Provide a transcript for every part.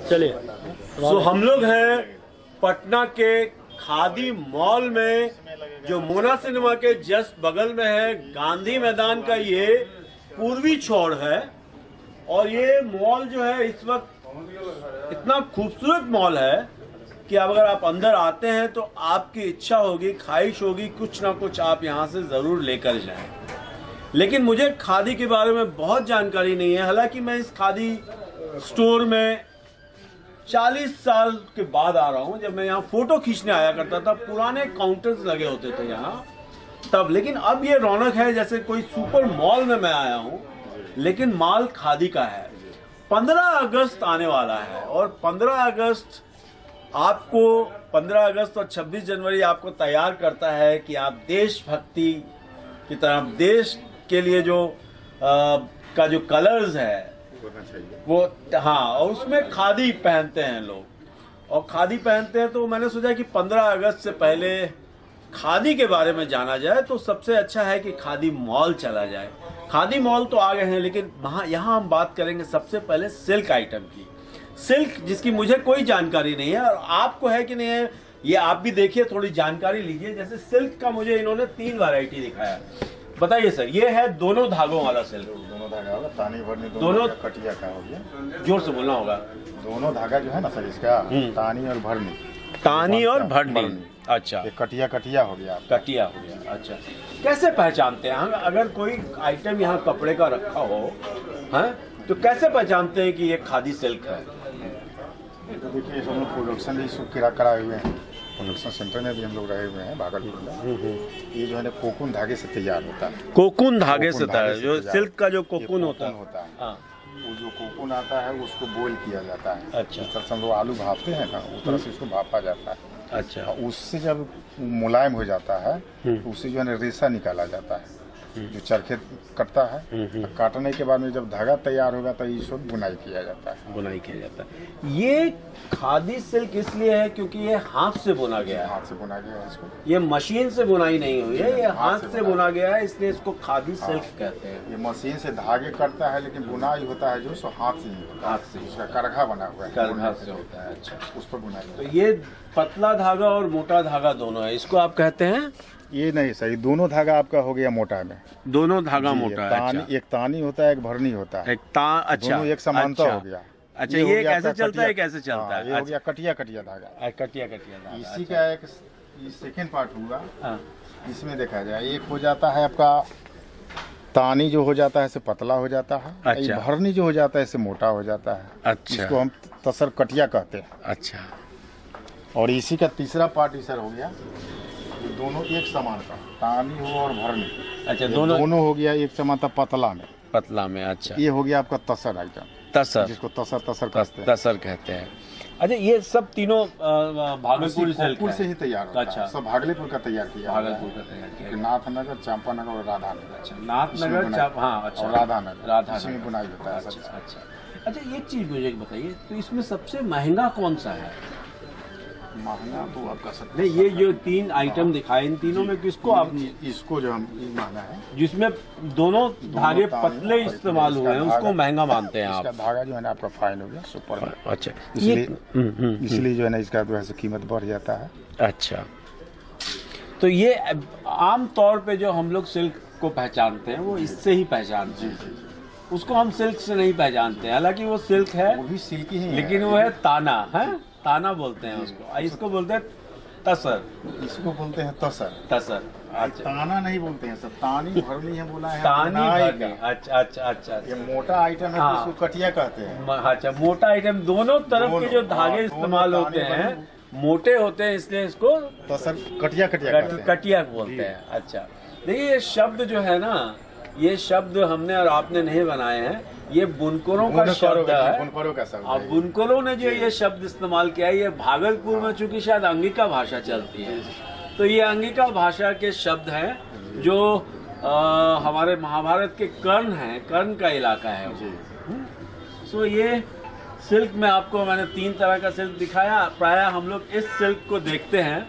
चलिए। तो हम लोग हैं पटना के खादी मॉल में, जो मोना सिनेमा के जस्ट बगल में है। गांधी मैदान का ये पूर्वी छोर है और ये मॉल जो है इस वक्त इतना खूबसूरत मॉल है कि अब अगर आप अंदर आते हैं तो आपकी इच्छा होगी, ख्वाहिश होगी, कुछ ना कुछ आप यहाँ से ज़रूर लेकर जाएं। लेकिन मुझे खादी के बारे में बहुत जानकारी नहीं है। हालांकि मैं इस खादी स्टोर में 40 साल के बाद आ रहा हूँ। जब मैं यहाँ फोटो खींचने आया करता था, पुराने काउंटर्स लगे होते थे यहाँ तब। लेकिन अब ये रौनक है जैसे कोई सुपर मॉल में मैं आया हूँ, लेकिन माल खादी का है। 15 अगस्त आने वाला है और 15 अगस्त आपको 15 अगस्त और 26 जनवरी आपको तैयार करता है कि आप देशभक्ति की तरफ, देश के लिए जो का जो कलर्स है वो, हाँ, और उसमें खादी पहनते हैं लोग और खादी पहनते हैं। तो मैंने सोचा कि 15 अगस्त से पहले खादी के बारे में जाना जाए तो सबसे अच्छा है कि खादी मॉल चला जाए। खादी मॉल तो आ गए हैं, लेकिन यहाँ हम बात करेंगे सबसे पहले सिल्क आइटम की। सिल्क जिसकी मुझे कोई जानकारी नहीं है और आपको है कि नहीं है, ये आप भी देखिए, थोड़ी जानकारी लीजिए। जैसे सिल्क का मुझे इन्होंने 3 वैरायटी दिखाया। बताइए सर, ये है दोनों धागों वाला सिल्क। दोनों धागा होगा, तानी भरनी दोनों कटिया का हो गया। जोर से बोलना होगा। दोनों धागा जो है ना सर, इसका तानी और भरनी। तानी और भरनी। अच्छा, ये कटिया कटिया हो गया। कटिया हो गया। अच्छा, कैसे पहचानते हैं हम? अगर कोई आइटम यहाँ कपड़े का रखा हो, हैं, तो कैसे पहचानते हैं कि ये खादी सिल्क है? तो देखिए, हम लोग प्रोडक्शन भी इसको कराए हुए हैं। प्रोडक्शन सेंटर में भी हम लोग रहे हुए हैं भागलपुर में। ये जो है ना कोकून धागे से तैयार होता है। कोकून धागे से तैयार, जो सिल्क का जो कोकून होता है। हाँ, वो जो कोकून आता है उसको बॉईल किया जाता है। अच्छा। जिस तरह से हम लोग आलू भापते हैं ना, उस तरह से इसको भापा जाता है। अच्छा। उससे जब मुलायम हो जाता है तो उससे जो है ना रेशा निकाला जाता है, जो चरखे कटता है। काटने के बाद में जब धागा तैयार होगा तो इसको बुनाई किया जाता है। बुनाई किया जाता है। ये खादी सिल्क इसलिए है क्योंकि ये हाथ से बुना गया है। हाथ से बुना गया है इसको। ये मशीन से बुनाई नहीं हुई है, ये हाथ से बुना गया है, इसलिए इसको खादी सिल्क कहते हैं। ये मशीन से धागे कटता है, लेकिन बुनाई होता है जो सो हाथ से ही होता है। हाथ से। उसका करघा बना हुआ है, करघा से होता है। अच्छा, उस पर बुनाई। तो ये पतला धागा और मोटा धागा दोनों है, इसको आप कहते हैं? ये नहीं सही, दोनों धागा आपका हो गया मोटा में। दोनों धागा मोटा है। तानी, एक तानी होता है, एक भरनी होता है। अच्छा, दोनों एक समानता हो गया। अच्छा, ये कैसे चलता है, कैसे चलता है? ये हो गया कटिया कटिया धागा। कटिया कटिया धागा। इसी का एक सेकेंड पार्ट हुआ। इसमें देखा जाए, एक हो जाता है आपका तानी, जो हो जाता है इसे पतला हो जाता है। अच्छा। भरनी जो हो जाता है इसे मोटा हो जाता है। अच्छा। इसको हम तसर कटिया कहते हैं। अच्छा। और इसी का तीसरा पार्ट इसर हो गया, ये दोनों एक समान का, तानी हो और भरनी। अच्छा, दोनों हो गया एक समानता पतला में। पतला में। अच्छा, ये हो गया आपका तसर आइटम। तसर, जिसको तसर कहते हैं। तसर कहते हैं। अच्छा, ये सब तीनों भागलपुर से ही तैयार होता है। अच्छा, सब भागलपुर का तैयार किया। भागलपुर का तैयार किया। नाथनगर, चांपानगर और राधानगर। अच्छा, नाथनगर, हाँ, अच्छा, और राधानगर। राधानगर इसमें बुनाई होता है। अच्छा। अच्छा, एक चीज मुझे बताइए, तो इसमें सबसे महंगा कौन सा है? महंगा तो आपका सब नहीं, ये जो 3 आइटम दिखाए, इन तीनों में किसको आप? इसको जो हम महंगा है, जिसमें दोनों धागे पतले इस्तेमाल हुए हैं, उसको महंगा मानते हैं आप? इसका धागा जो है ना आपका फाइन हो गया, सुपर में। अच्छा, इसलिए जो है ना इसका जो है कीमत बढ़ जाता है। अच्छा, तो ये आम तौर पे जो हम लोग सिल्क को पहचानते हैं वो इससे ही पहचानते हैं। उसको हम सिल्क से नहीं पहचानते हैं, हालांकि वो सिल्क है, वो भी सिल्क ही है, लेकिन वो है ताना, है ताना बोलते हैं उसको। इसको बोलते हैं तसर। इसको बोलते हैं तसर। तसर। अच्छा, ताना नहीं बोलते हैं सर, तानी भरनी है बोला है। तानी भरनी। अच्छा अच्छा अच्छा। ये मोटा आइटम है, हाँ। इसको कटिया कहते हैं। अच्छा, मोटा आइटम, दोनों तरफ के जो धागे इस्तेमाल होते हैं मोटे होते हैं, इसलिए इसको तसर कटिया कटिया बोलते हैं। अच्छा, देखिए ये शब्द जो है ना, ये शब्द हमने और आपने नहीं बनाए हैं, ये बुनकरों का शब्द है। बुनकरों का शब्द और बुनकरों ने जो ये शब्द इस्तेमाल किया है, ये भागलपुर में चूंकि शायद अंगिका भाषा चलती है, तो ये अंगिका भाषा के शब्द हैं जो हमारे महाभारत के कर्ण हैं, कर्ण का इलाका है। सो ये सिल्क में आपको मैंने 3 तरह का सिल्क दिखाया। प्रायः हम लोग इस सिल्क को देखते हैं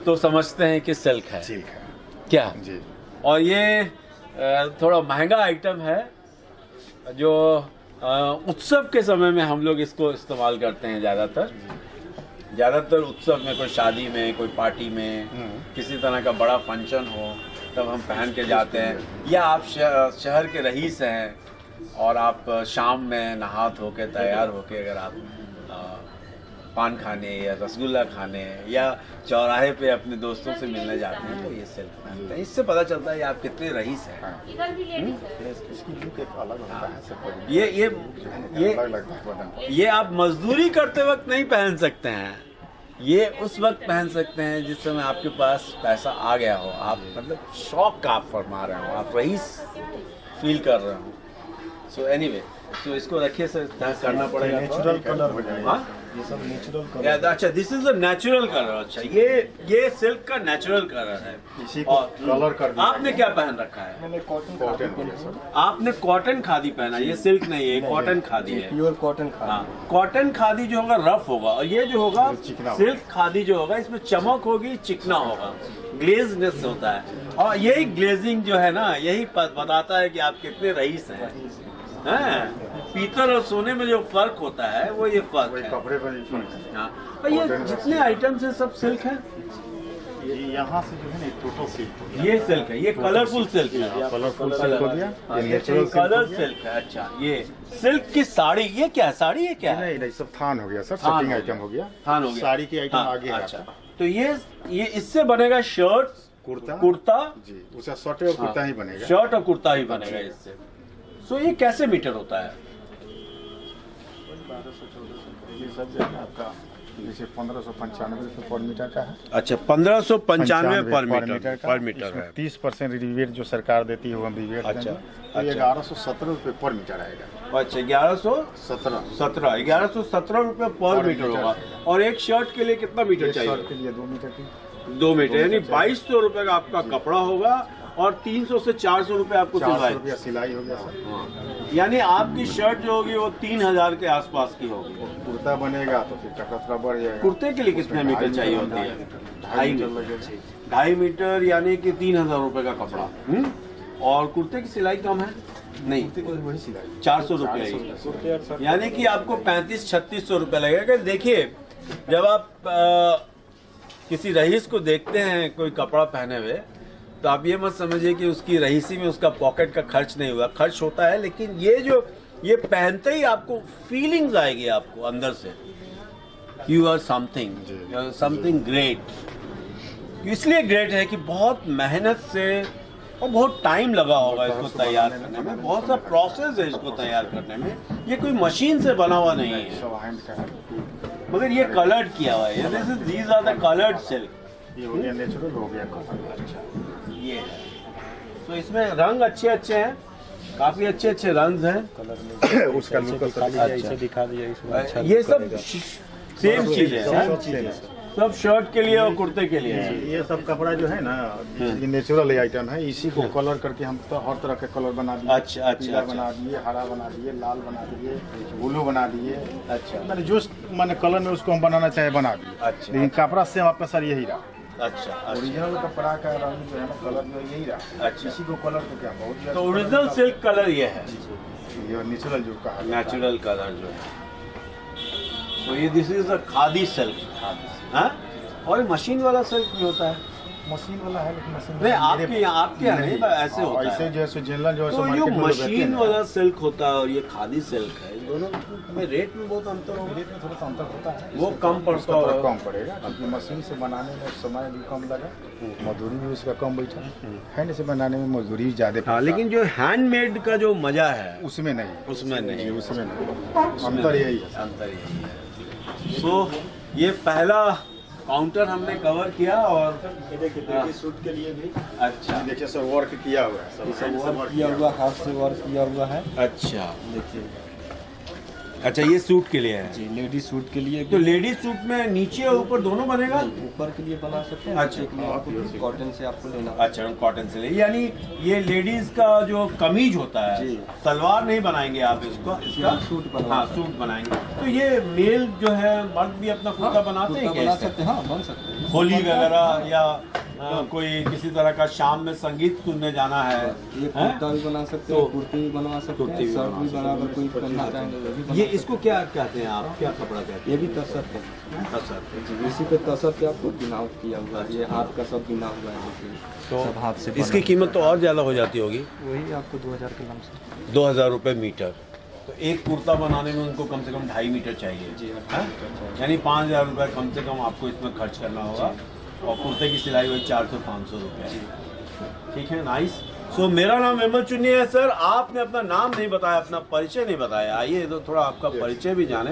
तो समझते हैं कि सिल्क है। क्या जी। और ये थोड़ा महंगा आइटम है जो उत्सव के समय में हम लोग इसको इस्तेमाल करते हैं ज़्यादातर उत्सव में, कोई शादी में, कोई पार्टी में, किसी तरह का बड़ा फंक्शन हो तब हम पहन के जाते हैं। या आप शहर के रईस हैं और आप शाम में नहा धो के तैयार होके अगर आप पान खाने या रसगुल्ला खाने या चौराहे पे अपने दोस्तों से मिलने जाते हैं तो ये सिल्क पहनते हैं। इससे पता चलता है आप कितने रईस हैं। इसकी लुक एक अलग होता है सबको। अलग लगता है बदन। ये आप मजदूरी करते वक्त नहीं पहन सकते हैं, ये उस वक्त पहन सकते हैं जिस समय आपके पास पैसा आ गया हो, आप मतलब शौक का आप फरमा रहे हो, आप रईस फील कर रहे हो। सो एनीवे, तो इसको रखिए सर, करना पड़ेगा। नेचुरल कलर हो जाएगा। हाँ? ये सब नेचुरल कलर। अच्छा, this is a natural colour. अच्छा, ये सिल्क का नेचुरल कलर है। इसी को कलर कर दिया। आपने क्या पहन रखा है? मैंने कॉटन सर। आपने कॉटन खादी पहना, ये सिल्क नहीं है, कॉटन खादी है। Pure cotton khadi. हाँ, कॉटन खादी जो होगा रफ होगा, और ये जो होगा चिकना सिल्क खादी जो होगा इसमें चमक होगी, चिकना होगा, ग्लेजनेस होता है। और यही ग्लेजिंग जो है ना, यही बताता है कि आप कितने रईस हैं। पीतल और सोने में जो फर्क होता है वो ये फर्क है। कपड़े पर ही फर्क है। हाँ, और ये जितने आइटम्स हैं सब सिल्क है। ये यहाँ से जो है ना टोटल सिल्क हो गया। ये सिल्क है, ये कलरफुल सिल्क है। कलरफुल सिल्क हो गया। हाँ, ये नेचुरल कलर सिल्क है। अच्छा, ये सिल्क की साड़ी, ये क्या है? साड़ी ये क्या है? नहीं सब थान हो गया सर, थान सेटिंग हो आइटम हो गया। थान हो गया। साड़ी की आइटम हाँ, आगे है अच्छा, आपका। तो ये इससे बनेगा शर्ट, कुर्ता जी, उसका शर्ट और कुर्ता ही बनेगा। शर्ट और कुर्ता ही बनेगा इससे। सो ये कैसे मीटर होता है? ये सब जो है आपका जैसे 1595 पर मीटर का है। अच्छा, 1595 पर मीटर है। 30% रिबेट जो सरकार देती है वो हम रिबेट अच्छा, देंगे। तो 1117 रुपये पर मीटर आएगा। अच्छा, 1117 रुपये पर मीटर होगा। और एक शर्ट के लिए कितना मीटर चाहिए? शर्ट के लिए 2 मीटर की 2 मीटर, यानी 2200 रुपये का आपका कपड़ा होगा और 300 से 400 रुपये आपको 400 रुपया सिलाई हो गया सर। यानी आपकी शर्ट जो होगी वो 3000 के आसपास की होगी। कुर्ता बनेगा तो फिर टका थोड़ा बढ़ जाएगा। कुर्ते के लिए कितने मीटर चाहिए होती है? 2.5 मीटर, यानी कि 3000 रुपये का कपड़ा। और कुर्ते की सिलाई कम है? नहीं, वही सिलाई 400 रुपये, यानी कि आपको 3500-3600 रुपये लगेगा। देखिए, जब आप किसी रईस को देखते हैं कोई कपड़ा पहने हुए, तो आप ये मत समझिए कि उसकी रईसी में उसका पॉकेट का खर्च नहीं हुआ, खर्च होता है, लेकिन ये पहनते ही आपको फीलिंग्स आएगी आपको अंदर से, यू आर समथिंग ग्रेट। इसलिए ग्रेट है कि बहुत मेहनत से और बहुत टाइम लगा होगा इसको तैयार करने में, बहुत सा प्रोसेस है इसको तैयार करने में। ये कोई मशीन से बना हुआ नहीं है, सब हैंड का है। मगर ये कलर्ड किया हुआ है। These are the coloured silk. ये हो गया नेचुरल, हो गया कलर। अच्छा, ये है। तो इसमें रंग अच्छे हैं, काफी अच्छे रंग हैं। उसका लुक ऐसे दिखा दिया इसमें। अच्छा ये सब सेम चीजें हैं, सब शर्ट के लिए और कुर्ते के लिए है। ये सब कपड़ा जो है ना, ये नेचुरल आइटम है। इसी को कलर करके हम तो हर तरह के कलर बना दिए। अच्छा, पीला बना दिए, हरा बना दिए, लाल बना दिए, ब्लू बना दिए। अच्छा, मैंने जो मैंने कलर में उसको हम बनाना चाहे बना दिए। अच्छा, लेकिन कपड़ा से आपका सर यही रहा। अच्छा, ओरिजिनल कपड़ा का रंग जो है ना, कलर जो यही रहा। अच्छा, इसी को कलर को क्या बहुत तो ओरिजिनल सिल्क कलर ये है, ये नेचुरल जो कहा नेचुरल कलर जो है। तो ये this is a khadi silk. हाँ, और मशीन वाला सिल्क भी होता है। मशीन वाला है, लेकिन मशीन नहीं, आपके यहाँ नहीं, ऐसे होता है। ऐसे जैसे जनरल जो है तो सो जो मार्केट में लोग बेचते मशीन हैं। वाला सिल्क होता है और ये खादी सिल्क है, इन दोनों में रेट में बहुत अंतर होगा। रेट में थोड़ा सा अंतर होता है। वो कम पड़ता उसका होगा। कम पड़ेगा, क्योंकि मशीन से बनाने में समय भी कम लगा, मजदूरी भी उसका कम बैठा। हैंड से बनाने में मजदूरी ज्यादा हाँ, लेकिन जो हैंडमेड का जो मजा है उसमें नहीं, उसमें नहीं, उसमें नहीं। अंतर यही है। अंतर यही है। सो ये पहला काउंटर हमने कवर किया। और सूट के लिए भी अच्छा, देखिए सर, वर्क किया हुआ है, सब वर्क किया हुआ, हाथ से वर्क किया हुआ है। अच्छा, देखिए, अच्छा, ये सूट के लिए है जी, लेडीज सूट के लिए तो लेडीज सूट में नीचे और ऊपर दोनों बनेगा। ऊपर के लिए बना सकते हैं, अच्छा, नीचे के लिए आपको कॉटन से आपको लेना। अच्छा, कॉटन से ले, यानी ये लेडीज का जो कमीज होता है, जी। सलवार नहीं बनाएंगे आप इसका सूट बना, हाँ, सूट बनाएंगे। तो ये मेल जो है, मर्द भी अपना कुर्ता बनाते हैं क्या बना इसका? सकते हैं, हाँ, बन सकते हैं। होली वगैरह या कोई किसी तरह का शाम में संगीत सुनने जाना है, ये कुर्ता भी बना सकते हैं, कुर्ती भी बनवा सकते हैं, शर्ट भी बराबर कोई पहनना चाहेंगे वो भी बना ये इसको क्या कहते हैं आप, क्या कपड़ा कहते सकते हैं। ये भी तसर है हैं? जी, इसी पे तसर पे आपको बिनाव किया हुआ है, ये हाथ का सब बिना हुआ है, देखिए सब हाथ से इसकी बना। कीमत तो और ज़्यादा हो जाती होगी, वही आपको 2000 के लमसम। 2000 रुपये मीटर। तो एक कुर्ता बनाने में उनको कम से कम 2.5 मीटर चाहिए जी, हाँ? यानी 5000 रुपये कम से कम आपको इसमें खर्च करना होगा, और कुर्ते की सिलाई हुई 400-500 रुपये। ठीक है, नाइस। सो मेरा नाम अहमद चुन्नी है सर, आपने अपना नाम नहीं बताया, अपना परिचय नहीं बताया। आइए तो थोड़ा आपका परिचय भी जाने।